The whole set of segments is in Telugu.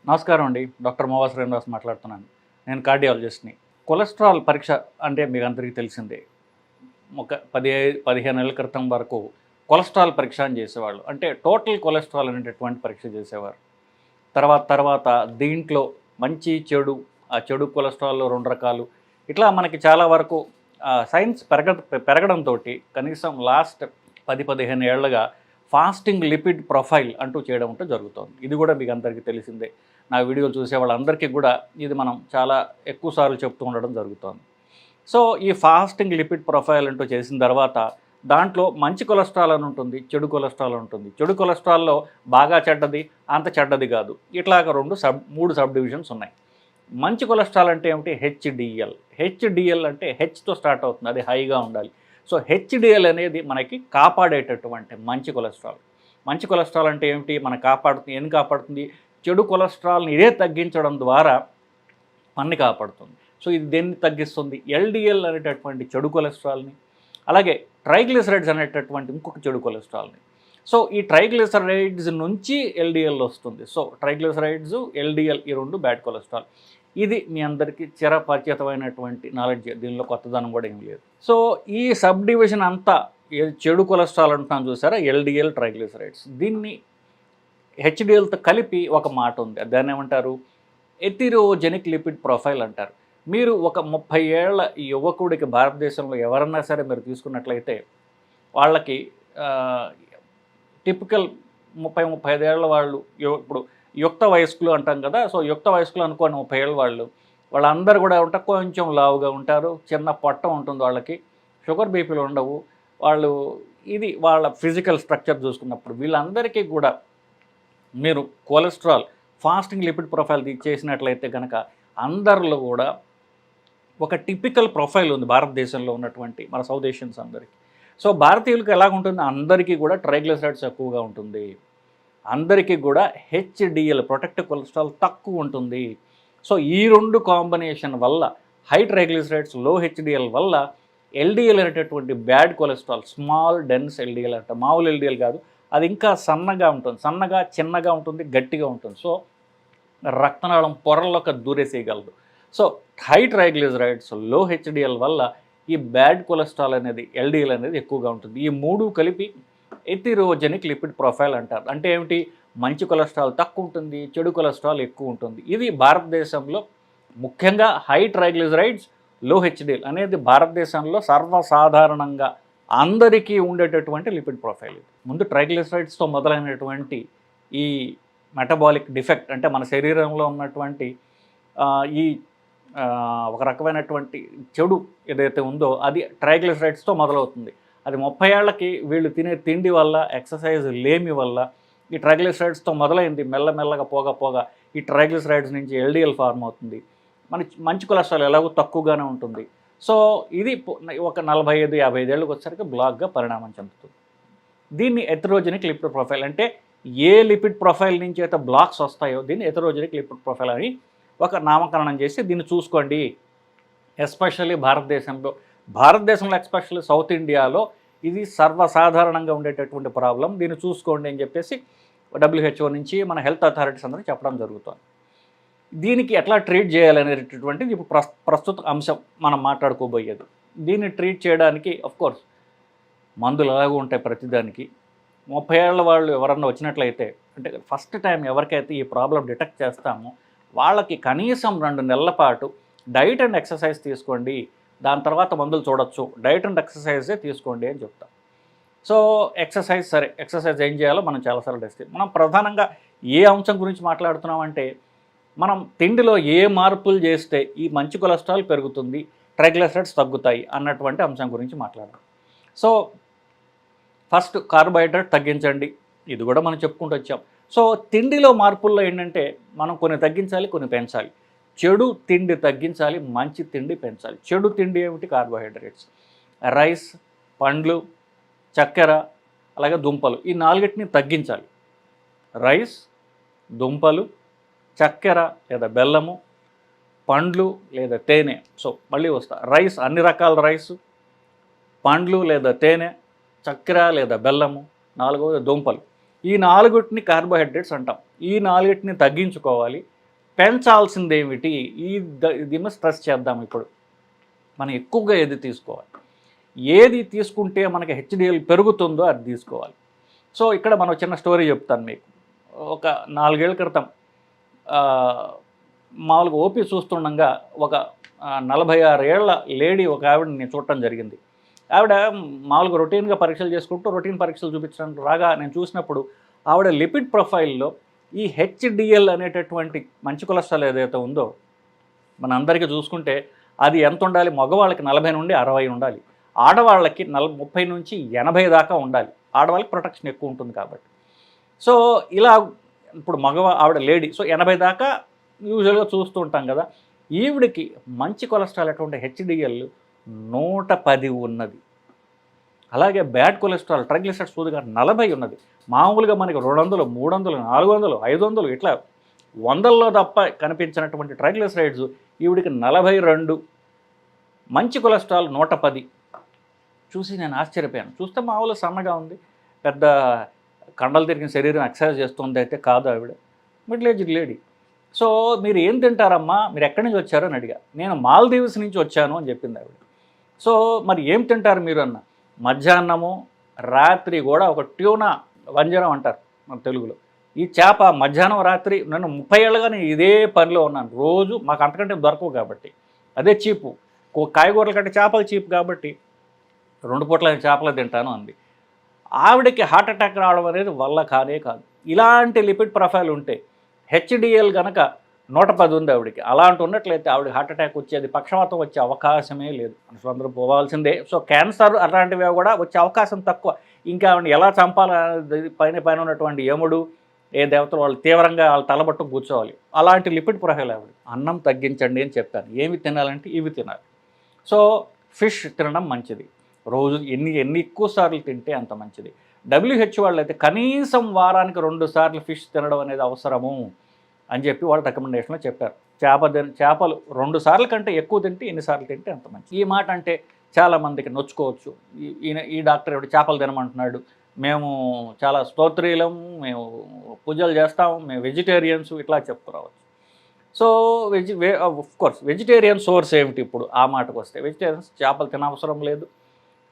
నమస్కారం అండి. డాక్టర్ మోవా శ్రీనివాస్ మాట్లాడుతున్నాను. నేను కార్డియాలజిస్ట్‌ని. కొలెస్ట్రాల్ పరీక్ష అంటే మీకు అందరికీ తెలిసిందే. ఒక 15 ఏళ్ల క్రితం వరకు కొలెస్ట్రాల్ పరీక్ష అని చేసేవాళ్ళు. అంటే టోటల్ కొలెస్ట్రాల్ అనేటటువంటి పరీక్ష చేసేవారు. తర్వాత దీంట్లో మంచి, చెడు, ఆ చెడు కొలెస్ట్రాల్‌లో 2 రకాలు ఇట్లా మనకి చాలా వరకు సైన్స్ పెరగడంతోటి కనీసం లాస్ట్ 10-15 ఏళ్లుగా ఫాస్టింగ్ లిపిడ్ ప్రొఫైల్ అంటూ చేయడం అంటూ జరుగుతోంది. ఇది కూడా మీకు అందరికీ తెలిసిందే. నా వీడియోలు చూసే వాళ్ళందరికీ కూడా ఇది మనం చాలా ఎక్కువ సార్లు చెప్తూ ఉండడం జరుగుతోంది. సో ఈ ఫాస్టింగ్ లిపిడ్ ప్రొఫైల్ అంటూ చేసిన తర్వాత దాంట్లో మంచి కొలెస్ట్రాల్ అని ఉంటుంది, చెడు కొలెస్ట్రాల్ ఉంటుంది. చెడు కొలెస్ట్రాల్లో బాగా చెడ్డది, అంత చెడ్డది కాదు, ఇట్లాగ 3 సబ్ డివిజన్స్ ఉన్నాయి. మంచి కొలెస్ట్రాల్ అంటే ఏమిటి? హెచ్డిఎల్. హెచ్డిఎల్ అంటే హెచ్తో స్టార్ట్ అవుతుంది, అది హైగా ఉండాలి. సో హెచ్డిఎల్ అనేది మనకి కాపాడేటటువంటి మంచి కొలెస్ట్రాల్. మంచి కొలెస్ట్రాల్ అంటే ఏమిటి? మనకు ఏం కాపాడుతుంది? చెడు కొలెస్ట్రాల్ని ఇదే తగ్గించడం ద్వారా మనని కాపాడుతుంది. సో ఇది దేన్ని తగ్గిస్తుంది? ఎల్డిఎల్ అనేటటువంటి చెడు కొలెస్ట్రాల్ని, అలాగే ట్రైగ్లిసరైడ్స్ అనేటటువంటి ఇంకొక చెడు కొలెస్ట్రాల్ని. సో ఈ ట్రైగ్లిసరైడ్స్ నుంచి ఎల్డిఎల్ వస్తుంది. సో ట్రైగ్లిసరైడ్స్, ఎల్డిఎల్ ఈ 2 బ్యాడ్ కొలెస్ట్రాల్. ఇది మీ అందరికీ చిరపరిచితమైనటువంటి నాలెడ్జ్, దీనిలో కొత్తదనం కూడా ఏం లేదు. సో ఈ సబ్ డివిజన్ అంతా చెడు కొలెస్ట్రాల్ అంటున్నాం చూసారా, ఎల్డిఎల్, ట్రైగ్లిసరైడ్స్. దీన్ని హెచ్డిఎల్తో కలిపి ఒక మాట ఉంది, దాన్ని ఏమంటారు? ఎథిరోజెనిక్ లిపిడ్ ప్రొఫైల్ అంటారు. మీరు ఒక 30 ఏళ్ల యువకుడికి భారతదేశంలో ఎవరన్నా సరే మీరు తీసుకున్నట్లయితే వాళ్ళకి టిపికల్ 30-35 ఏళ్ల వాళ్ళు, ఇప్పుడు యుక్త వయస్కులు అంటాం కదా. సో యుక్త వయస్కులు అనుకోండి, 30 ఏళ్ళ వాళ్ళందరూ కూడా కొంచెం లావుగా ఉంటారు, చిన్న పొట్ట ఉంటుంది వాళ్ళకి, షుగర్ బీపీలు ఉండవు వాళ్ళు. ఇది వాళ్ళ ఫిజికల్ స్ట్రక్చర్ చూసుకున్నప్పుడు వీళ్ళందరికీ కూడా మీరు కొలెస్ట్రాల్ ఫాస్టింగ్ లిపిడ్ ప్రొఫైల్ చేసినట్లయితే కనుక అందరిలో కూడా ఒక టిపికల్ ప్రొఫైల్ ఉంది భారతదేశంలో ఉన్నటువంటి మన సౌత్ ఏషియన్స్ అందరికీ. సో భారతీయులకు ఎలాగుంటుంది? అందరికీ కూడా ట్రైగ్లిసరైడ్స్ ఎక్కువగా ఉంటుంది, అందరికీ కూడా హెచ్డిఎల్ ప్రొటెక్టివ్ కొలెస్ట్రాల్ తక్కువ ఉంటుంది. సో ఈ 2 కాంబినేషన్ వల్ల, హై ట్రైగ్లిసరైడ్స్, లో హెచ్డిఎల్ వల్ల ఎల్డిఎల్ అనేటటువంటి bad cholesterol, small dense LDL అంటే మామూలు ఎల్డిఎల్ కాదు, అది ఇంకా సన్నగా ఉంటుంది, చిన్నగా ఉంటుంది, గట్టిగా ఉంటుంది. సో రక్తనాళం పొరల్లోకి దూరేసేయగలదు. సో హై ట్రైగ్లిసరైడ్స్, లో హెచ్డిఎల్ వల్ల ఈ బ్యాడ్ కొలెస్ట్రాల్ అనేది, ఎల్డిఎల్ అనేది ఎక్కువగా ఉంటుంది. ఈ 3 కలిపి ఎథిరోజెనిక్ లిపిడ్ ప్రొఫైల్ అంటారు. అంటే ఏమిటి? మంచి కొలెస్ట్రాల్ తక్కువ ఉంటుంది, చెడు కొలెస్ట్రాల్ ఎక్కువ ఉంటుంది. ఇది భారతదేశంలో ముఖ్యంగా హై ట్రైగ్లిసరైడ్స్, లో హెచ్డిఎల్ అనేది భారతదేశంలో సర్వసాధారణంగా అందరికీ ఉండేటటువంటి లిపిడ్ ప్రొఫైల్. ఇది ముందు ట్రైగ్లిసరైడ్స్తో మొదలైనటువంటి ఈ మెటబాలిక్ డిఫెక్ట్, అంటే మన శరీరంలో ఉన్నటువంటి ఈ ఒక రకమైనటువంటి చెడు ఏదైతే ఉందో అది ట్రైగ్లిసరైడ్స్తో మొదలవుతుంది. అది 30 ఏళ్లకి వీళ్ళు తినే తిండి వల్ల, ఎక్సర్సైజ్ లేమి వల్ల ఈ ట్రైగ్లిసరైడ్స్తో మొదలైంది. మెల్లమెల్లగా పోగా ఈ ట్రైగ్లిసరైడ్స్ నుంచి ఎల్డిఎల్ ఫార్మ్ అవుతుంది. మంచి కొలెస్ట్రాల్ ఎలాగో తక్కువగానే ఉంటుంది. సో ఇది ఒక 45-50 ఏళ్ళకి వచ్చేసరికి బ్లాక్గా పరిణామం చెందుతుంది. దీన్ని ఎథిరోజెనిక్ లిపిడ్ ప్రొఫైల్ అంటే, ఏ లిపిడ్ ప్రొఫైల్ నుంచి అయితే బ్లాక్స్ వస్తాయో దీన్ని ఎథిరోజెనిక్ లిపిడ్ ప్రొఫైల్ అని ఒక నామకరణం చేసి దీన్ని చూసుకోండి. ఎస్పెషల్లీ భారతదేశంలో ఎస్పెషల్లీ సౌత్ ఇండియాలో ఇది సర్వసాధారణంగా ఉండేటటువంటి ప్రాబ్లం. దీన్ని చూసుకోండి అని చెప్పేసి WHO నుంచి మన హెల్త్ అథారిటీస్ అందరికీ చెప్పడం జరుగుతుంది. దీనికి ఎట్లా ట్రీట్ చేయాలనేటటువంటిది ఇప్పుడు ప్రస్తుత అంశం మనం మాట్లాడుకోబోయేది. దీన్ని ట్రీట్ చేయడానికి ఆఫ్కోర్స్ మందులు ఎలాగో ఉంటాయి ప్రతిదానికి. 30 ఏళ్ళ వాళ్ళు ఎవరన్నా వచ్చినట్లయితే, అంటే ఫస్ట్ టైం ఎవరికైతే ఈ ప్రాబ్లం డిటెక్ట్ చేస్తామో వాళ్ళకి కనీసం 2 నెలల పాటు డైట్ అండ్ ఎక్సర్సైజ్ తీసుకోండి, దాని తర్వాత మందులు చూడొచ్చు, డైట్ అండ్ ఎక్సర్సైజే తీసుకోండి అని చెప్తాం. సో ఎక్సర్సైజ్ ఏం చేయాలో మనం చాలాసార్లు డిస్కస్. మనం ప్రధానంగా ఏ అంశం గురించి మాట్లాడుతున్నామంటే, మనం తిండిలో ఏ మార్పులు చేస్తే ఈ మంచి కొలెస్ట్రాల్ పెరుగుతుంది, ట్రైగ్లిసరైడ్స్ తగ్గుతాయి అన్నటువంటి అంశం గురించి మాట్లాడదాం. సో ఫస్ట్ కార్బోహైడ్రేట్ తగ్గించండి, ఇది కూడా మనం చెప్పుకుంటూ వచ్చాం. సో తిండిలో మార్పుల్లో ఏంటంటే మనం కొన్ని తగ్గించాలి, కొన్ని పెంచాలి. చెడు తిండి తగ్గించాలి, మంచి తిండి పెంచాలి. చెడు తిండి ఏమిటి? కార్బోహైడ్రేట్స్, రైస్, పండ్లు, చక్కెర, అలాగే దుంపలు, ఈ 4టిని తగ్గించాలి. రైస్, దుంపలు, చక్కెర లేదా బెల్లము, పండ్లు లేదా తేనె. సో మళ్ళీ రైస్, అన్ని రకాల రైసు, పండ్లు లేదా తేనె, చక్కెర లేదా బెల్లము, 4వది దుంపలు. ఈ 4టిని కార్బోహైడ్రేట్స్ అంటాం. ఈ 4టిని తగ్గించుకోవాలి, పెంచాల్సింది ఏమిటి, దీన్ని స్ట్రెస్ చేద్దాం. ఇప్పుడు మనం ఎక్కువగా ఏది తీసుకోవాలి, ఏది తీసుకుంటే మనకి హెచ్డిఎల్ పెరుగుతుందో అది తీసుకోవాలి. సో ఇక్కడ మనం చిన్న స్టోరీ చెప్తాను మీకు. ఒక 4 ఏళ్ల క్రితం మామూలుగా ఓపీ చూస్తుండగా ఒక 46 ఏళ్ల లేడీ ఒక ఆవిడని నేను చూడటం జరిగింది. ఆవిడ మామూలుగా రొటీన్గా పరీక్షలు చేసుకుంటూ రొటీన్ పరీక్షలు చూపించడానికి రాగా నేను చూసినప్పుడు ఆవిడ లిపిడ్ ప్రొఫైల్లో ఈ హెచ్డిఎల్ అనేటటువంటి మంచి కొలెస్ట్రాల్ ఏదైతే ఉందో మన అందరికీ చూసుకుంటే అది ఎంత ఉండాలి, మగవాళ్ళకి 40 నుండి 60 ఉండాలి, ఆడవాళ్ళకి 30 నుంచి 80 దాకా ఉండాలి. ఆడవాళ్ళకి ప్రొటెక్షన్ ఎక్కువ ఉంటుంది కాబట్టి. సో ఇలా ఇప్పుడు ఆవిడ లేడీ, సో 80 దాకా యూజువల్గా చూస్తూ ఉంటాం కదా. ఈవిడికి మంచి కొలెస్ట్రాల్ అటువంటి హెచ్డిఎల్ 110 ఉన్నది. అలాగే బ్యాడ్ కొలెస్ట్రాల్ ట్రైగ్లిసరైడ్స్ సూదిగా 40 ఉన్నది. మామూలుగా మనకి 200, 300, 400, 500 ఇట్లా 100లో తప్ప కనిపించినటువంటి ట్రైగ్లిసరైడ్స్ ఈవిడికి 42, మంచి కొలెస్ట్రాల్ 110. చూసి నేను ఆశ్చర్యపోయాను. చూస్తే మామూలుగా సన్నగా ఉంది, పెద్ద కండలు తిరిగిన శరీరం ఎక్సర్సైజ్ చేస్తుంది అయితే కాదు ఆవిడ, మిడిల్ ఏజ్డ్ లేడీ. సో మీరు ఏం తింటారమ్మా, మీరు ఎక్కడి నుంచి వచ్చారో అని అడిగా. నేను మాల్దీవ్స్ నుంచి వచ్చాను అని చెప్పింది ఆవిడ. సో మరి ఏం తింటారు మీరు అన్న, మధ్యాహ్నము రాత్రి కూడా ఒక ట్యూనా వంజరం అంటారు మన తెలుగులో, ఈ చేప మధ్యాహ్నం రాత్రి. నేను 30 ఏళ్ళుగా నేను ఇదే పనిలో ఉన్నాను. రోజు మాకు అంతకంటే దొరకవు కాబట్టి, అదే చీపు, కాయగూరల కంటే చేపలు చీపు కాబట్టి 2 పూట్ల చేపలు తింటాను అంది. ఆవిడకి హార్ట్ అటాక్ రావడం అనేది వల్ల కానే కాదు. ఇలాంటి లిపిడ్ ప్రొఫైల్ ఉంటే హెచ్డిఎల్ కనుక 110 ఉంది ఆవిడకి, అలాంటి ఉన్నట్లయితే ఆవిడకి హార్ట్ అటాక్ వచ్చేది, పక్షవాతం వచ్చే అవకాశమే లేదు. మనుషులు అందరూ పోవాల్సిందే. సో క్యాన్సర్ అలాంటివి కూడా వచ్చే అవకాశం తక్కువ. ఇంకా ఆవిడని ఎలా చంపాలనేది పైన ఉన్నటువంటి యముడు ఏ దేవతలు వాళ్ళు తీవ్రంగా వాళ్ళ తలబట్టు కూర్చోవాలి. అలాంటి లిపిడ్ ప్రొఫైల్ ఆవిడ. అన్నం తగ్గించండి అని చెప్పాను. ఏమి తినాలంటే ఇవి తినాలి. సో ఫిష్ తినడం మంచిది. రోజు ఎన్ని ఎక్కువ సార్లు తింటే అంత మంచిది. WHO వాళ్ళు అయితే కనీసం వారానికి 2 సార్లు ఫిష్ తినడం అనేది అవసరము అని చెప్పి వాళ్ళు రికమెండేషన్లో చెప్పారు. చేపలు 2 సార్లు కంటే ఎక్కువ తింటే ఎన్నిసార్లు తింటే అంత మంచిది. ఈ మాట అంటే చాలామందికి నొచ్చుకోవచ్చు. ఈ డాక్టర్ ఎవడు చేపలు తినమంటున్నాడు, మేము చాలా స్తోత్రీలం, మేము పూజలు చేస్తాం, మేము వెజిటేరియన్స్, ఇట్లా చెప్పుకోవచ్చు. సో కోర్స్ వెజిటేరియన్ సోర్స్ ఏమిటి ఇప్పుడు ఆ మాటకు వస్తే, వెజిటేరియన్స్ చేపలు తినవసరం లేదు.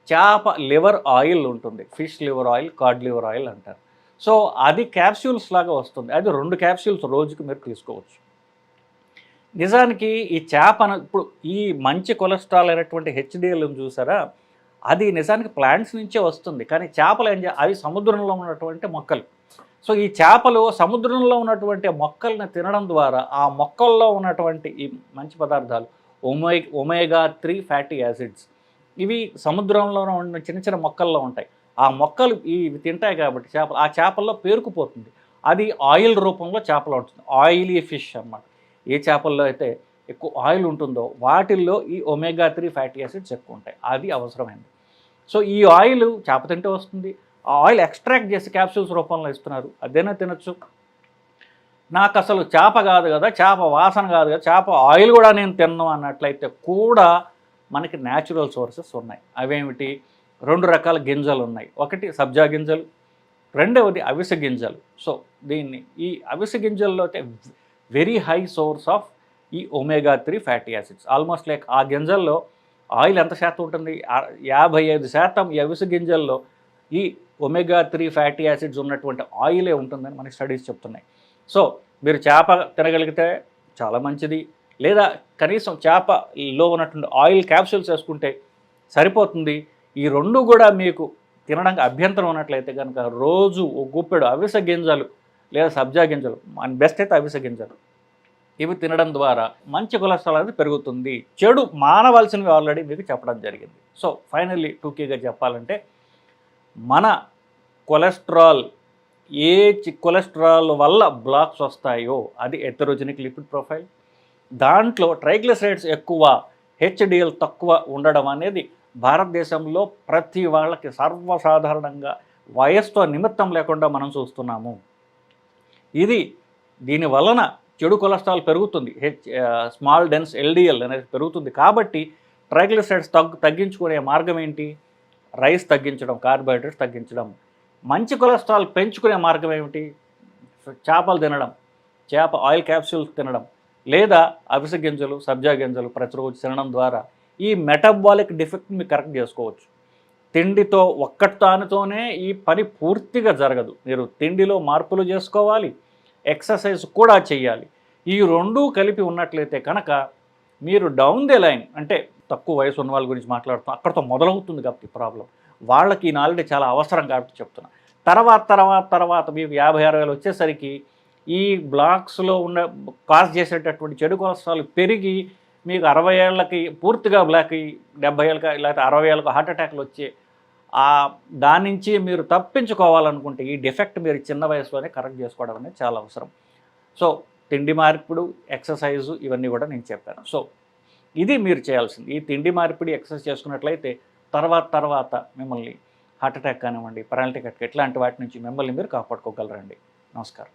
చేప లివర్ ఆయిల్ ఉంటుంది, fish liver oil, card liver oil అంటారు. సో అది క్యాప్సూల్స్ లాగా వస్తుంది. అది 2 క్యాప్సూల్స్ రోజుకి మీరు తీసుకోవచ్చు. నిజానికి ఈ చేపను ఇప్పుడు ఈ మంచి కొలెస్ట్రాల్ అయినటువంటి హెచ్డిఎల్ చూసారా, అది నిజానికి ప్లాంట్స్ నుంచే వస్తుంది. కానీ చేపలు అవి సముద్రంలో ఉన్నటువంటి మొక్కలు. సో ఈ చేపలు సముద్రంలో ఉన్నటువంటి మొక్కల్ని తినడం ద్వారా ఆ మొక్కల్లో ఉన్నటువంటి ఈ మంచి పదార్థాలు ఒమేగా 3 ఫ్యాటీ యాసిడ్స్, ఇవి సముద్రంలో ఉన్న చిన్న చిన్న మొక్కల్లో ఉంటాయి. ఆ మొక్కలు ఇవి తింటాయి కాబట్టి ఆ చేపల్లో పేరుకుపోతుంది. అది ఆయిల్ రూపంలో చేపలు ఉంటుంది, ఆయిలీ ఫిష్ అన్నమాట. ఏ చేపల్లో అయితే ఎక్కువ ఆయిల్ ఉంటుందో వాటిల్లో ఈ ఒమేగా 3 ఫ్యాటీ యాసిడ్స్ ఎక్కువ ఉంటాయి. అది అవసరమైంది. సో ఈ ఆయిల్ చేప తింటే వస్తుంది. ఆ ఆయిల్ ఎక్స్ట్రాక్ట్ చేసి క్యాప్సూల్స్ రూపంలో ఇస్తున్నారు, అదేనా తినచ్చు. నాకు అసలు చేప కాదు కదా, చేప వాసన కాదు కదా, చేప ఆయిల్ కూడా నేను తిన్నాను అన్నట్లయితే కూడా మనకి న్యాచురల్ సోర్సెస్ ఉన్నాయి. అవేమిటి, 2 రకాల గింజలు ఉన్నాయి. ఒకటి సబ్జా గింజలు, రెండవది అవిసె గింజలు. సో ఈ అవిసె గింజల్లో అయితే వెరీ హై సోర్స్ ఆఫ్ ఈ omega 3 fatty acids. Almost like ఆ గింజల్లో ఆయిల్ ఎంత శాతం ఉంటుంది, 55% ఈ అవిసె గింజల్లో ఈ ఒమేగా 3 ఫ్యాటీ యాసిడ్స్ ఉన్నటువంటి ఆయిలే ఉంటుందని మనకి స్టడీస్ చెప్తున్నాయి. సో మీరు చేప తినగలిగితే చాలా మంచిది, లేదా కనీసం చేపలో ఉన్నటువంటి ఆయిల్ క్యాప్సూల్స్ వేసుకుంటే సరిపోతుంది. ఈ 2 కూడా మీకు తినడానికి అభ్యంతరం ఉన్నట్లయితే కనుక రోజు ఒక గుప్పెడు అవిసె గింజలు లేదా సబ్జా గింజలు, బెస్ట్ అయితే అవిసె గింజలు, ఇవి తినడం ద్వారా మంచి కొలెస్ట్రాల్ అనేది పెరుగుతుంది. చెడు మానవలసినవి ఆల్రెడీ మీకు చెప్పడం జరిగింది. సో ఫైనల్లీ టూకీగా చెప్పాలంటే మన కొలెస్ట్రాల్ కొలెస్ట్రాల్ వల్ల బ్లాక్స్ వస్తాయో అది ఎథెరోజెనిక్ లిపిడ్ ప్రొఫైల్. దాంట్లో ట్రైగ్లిసరైడ్స్ ఎక్కువ, హెచ్డిఎల్ తక్కువ ఉండడం అనేది భారతదేశంలో ప్రతి వాళ్ళకి సర్వసాధారణంగా వయస్సుతో నిమిత్తం లేకుండా మనం చూస్తున్నాము. దీని వలన చెడు కొలెస్ట్రాల్ పెరుగుతుంది, స్మాల్ డెన్స్ ఎల్డిఎల్ అనేది పెరుగుతుంది. కాబట్టి ట్రైగ్లిసరైడ్స్ తగ్గించుకునే మార్గం ఏంటి, రైస్ తగ్గించడం, కార్బోహైడ్రేట్స్ తగ్గించడం. మంచి కొలెస్ట్రాల్ పెంచుకునే మార్గం ఏమిటి, చేపలు తినడం, చేప ఆయిల్ క్యాప్సూల్స్ తినడం. లేదా అవిసె గింజలు, సబ్జా గింజలు ప్రతిరోజు తినడం ద్వారా ఈ మెటబాలిక్ డిఫెక్ట్ని మీరు కరెక్ట్ చేసుకోవచ్చు. తిండితో ఒక్కటానితోనే ఈ పని పూర్తిగా జరగదు. మీరు తిండిలో మార్పులు చేసుకోవాలి, ఎక్సర్సైజ్ కూడా చేయాలి. ఈ రెండూ కలిపి ఉన్నట్లయితే కనుక మీరు డౌన్ ది లైన్, అంటే తక్కువ వయసు ఉన్న వాళ్ళ గురించి మాట్లాడుతున్నాం, అక్కడితో మొదలవుతుంది కాబట్టి ప్రాబ్లం. వాళ్ళకి ఈ నాలెడ్జ్ చాలా అవసరం కాబట్టి చెప్తున్నా. తర్వాత మీకు 50-60 వచ్చేసరికి ఈ బ్లాక్స్లో ఉన్న కాజ్ చేసేటటువంటి చెడు కొలెస్ట్రాల్ పెరిగి మీకు 60 ఏళ్ళకి పూర్తిగా బ్లాక్, 70 ఏళ్ళకి లేకపోతే 60 ఏళ్ళకి హార్ట్ అటాక్లు వచ్చే దాని నుంచి మీరు తప్పించుకోవాలనుకుంటే ఈ డిఫెక్ట్ మీరు చిన్న వయసులోనే కరెక్ట్ చేసుకోవడం అనేది చాలా అవసరం. సో తిండి మార్పిడి, ఎక్సర్సైజు ఇవన్నీ కూడా నేను చెప్పాను. సో ఇది మీరు చేయాల్సింది. ఈ తిండి మార్పిడి, ఎక్సర్సైజ్ చేసుకున్నట్లయితే తర్వాత మిమ్మల్ని హార్ట్ అటాక్ కానివ్వండి, పెరాలిటిక్ అటాక్ ఇట్లాంటి వాటి నుంచి మిమ్మల్ని మీరు కాపాడుకోగలరండి. నమస్కారం.